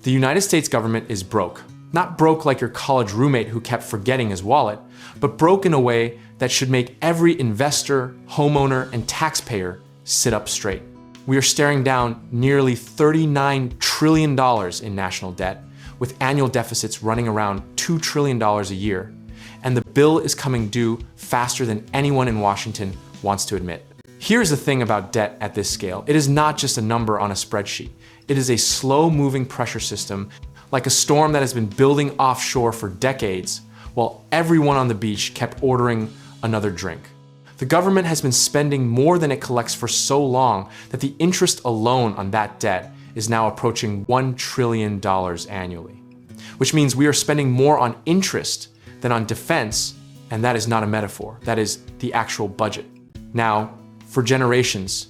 The United States government is broke. Not broke like your college roommate who kept forgetting his wallet, but broke in a way that should make every investor, homeowner, and taxpayer sit up straight. We are staring down nearly $39 trillion in national debt, with annual deficits running around $2 trillion a year. And the bill is coming due faster than anyone in Washington wants to admit. Here's the thing about debt at this scale. It is not just a number on a spreadsheet. It is a slow-moving pressure system, like a storm that has been building offshore for decades, while everyone on the beach kept ordering another drink. The government has been spending more than it collects for so long that the interest alone on that debt is now approaching $1 trillion annually, which means we are spending more on interest than on defense, and that is not a metaphor. That is the actual budget. Now, for generations,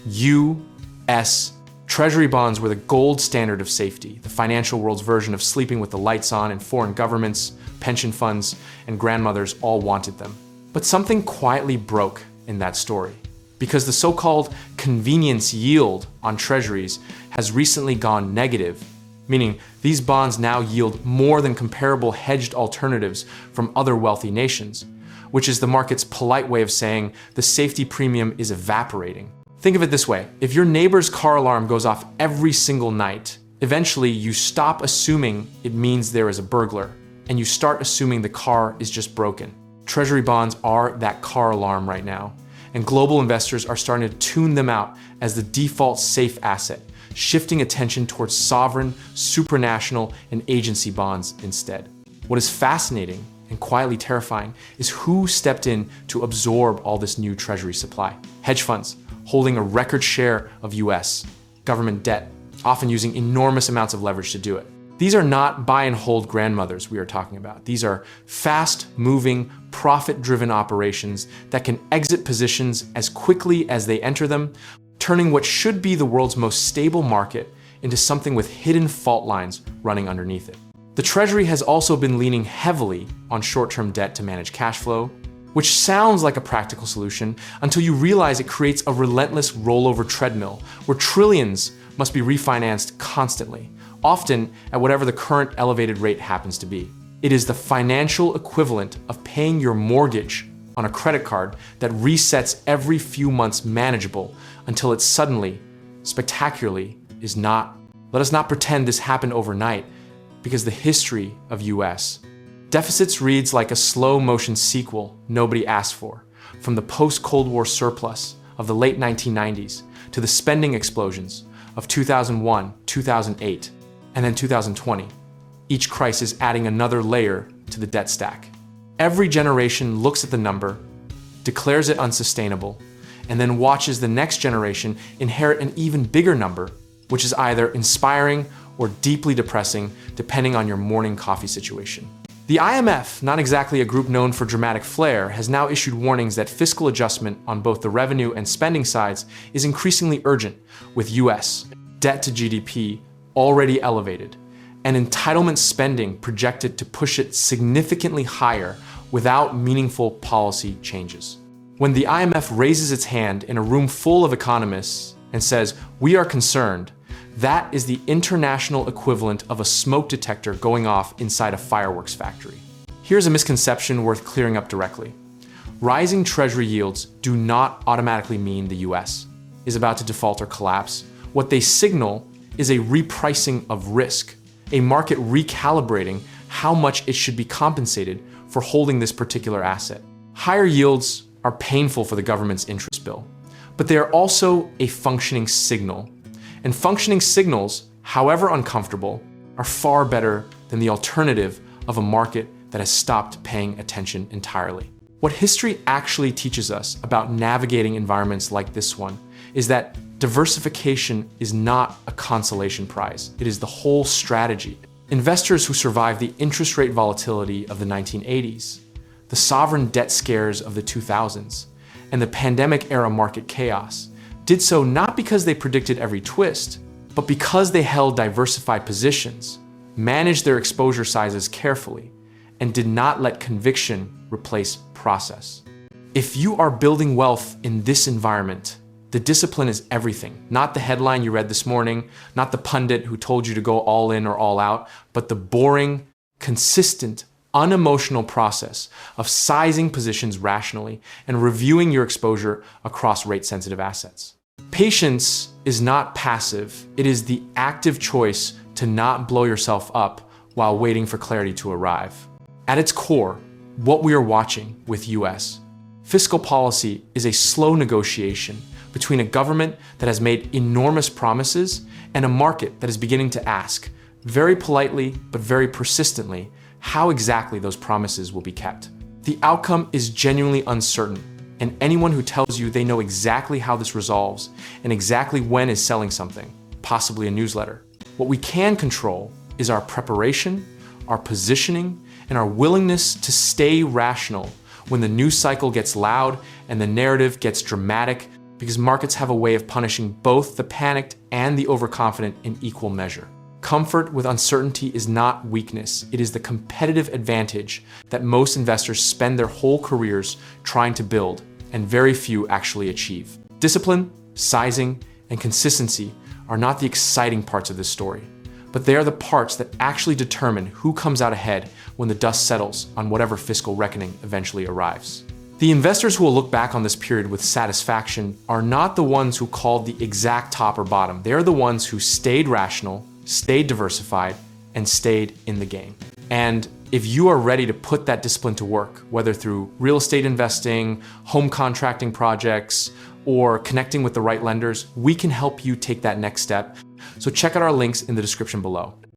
U.S. Treasury bonds were the gold standard of safety, the financial world's version of sleeping with the lights on, and foreign governments, pension funds, and grandmothers all wanted them. But something quietly broke in that story, because the so-called convenience yield on treasuries has recently gone negative, meaning these bonds now yield more than comparable hedged alternatives from other wealthy nations, which is the market's polite way of saying the safety premium is evaporating. Think of it this way. If your neighbor's car alarm goes off every single night, eventually you stop assuming it means there is a burglar, and you start assuming the car is just broken. Treasury bonds are that car alarm right now, and global investors are starting to tune them out as the default safe asset, shifting attention towards sovereign, supranational, and agency bonds instead. What is fascinating and quietly terrifying is who stepped in to absorb all this new treasury supply. Hedge funds, holding a record share of US government debt, often using enormous amounts of leverage to do it. These are not buy and hold grandmothers we are talking about. These are fast-moving, profit-driven operations that can exit positions as quickly as they enter them, turning what should be the world's most stable market into something with hidden fault lines running underneath it. The Treasury has also been leaning heavily on short-term debt to manage cash flow, which sounds like a practical solution until you realize it creates a relentless rollover treadmill where trillions must be refinanced constantly, often at whatever the current elevated rate happens to be. It is the financial equivalent of paying your mortgage on a credit card that resets every few months manageable until it suddenly, spectacularly, is not. Let us not pretend this happened overnight, because the history of US deficits reads like a slow-motion sequel nobody asked for, from the post-Cold War surplus of the late 1990s to the spending explosions of 2001, 2008, and then 2020, each crisis adding another layer to the debt stack. Every generation looks at the number, declares it unsustainable, and then watches the next generation inherit an even bigger number, which is either inspiring or deeply depressing, depending on your morning coffee situation. The IMF, not exactly a group known for dramatic flair, has now issued warnings that fiscal adjustment on both the revenue and spending sides is increasingly urgent, with US debt to GDP already elevated, and entitlement spending projected to push it significantly higher without meaningful policy changes. When the IMF raises its hand in a room full of economists and says, "We are concerned," that is the international equivalent of a smoke detector going off inside a fireworks factory. Here's a misconception worth clearing up directly. Rising treasury yields do not automatically mean the US is about to default or collapse. What they signal is a repricing of risk, a market recalibrating how much it should be compensated for holding this particular asset. Higher yields are painful for the government's interest bill, but they are also a functioning signal. And functioning signals, however uncomfortable, are far better than the alternative of a market that has stopped paying attention entirely. What history actually teaches us about navigating environments like this one is that diversification is not a consolation prize. It is the whole strategy. Investors who survived the interest rate volatility of the 1980s, the sovereign debt scares of the 2000s, and the pandemic-era market chaos did so not because they predicted every twist, but because they held diversified positions, managed their exposure sizes carefully, and did not let conviction replace process. If you are building wealth in this environment, The discipline is everything, not the headline you read this morning, not the pundit who told you to go all in or all out, but the boring, consistent, unemotional process of sizing positions rationally and reviewing your exposure across rate-sensitive assets. Patience is not passive. It is the active choice to not blow yourself up while waiting for clarity to arrive. At its core, what we are watching with US fiscal policy is a slow negotiation between a government that has made enormous promises and a market that is beginning to ask, very politely but very persistently, how exactly those promises will be kept. The outcome is genuinely uncertain, and anyone who tells you they know exactly how this resolves and exactly when is selling something, possibly a newsletter. What we can control is our preparation, our positioning, and our willingness to stay rational when the news cycle gets loud and the narrative gets dramatic, because markets have a way of punishing both the panicked and the overconfident in equal measure. Comfort with uncertainty is not weakness. It is the competitive advantage that most investors spend their whole careers trying to build, and very few actually achieve. Discipline, sizing, and consistency are not the exciting parts of this story, but they are the parts that actually determine who comes out ahead when the dust settles on whatever fiscal reckoning eventually arrives. The investors who will look back on this period with satisfaction are not the ones who called the exact top or bottom. They are the ones who stayed rational, stayed diversified, and stayed in the game. And if you are ready to put that discipline to work, whether through real estate investing, home contracting projects, or connecting with the right lenders, we can help you take that next step. So check out our links in the description below.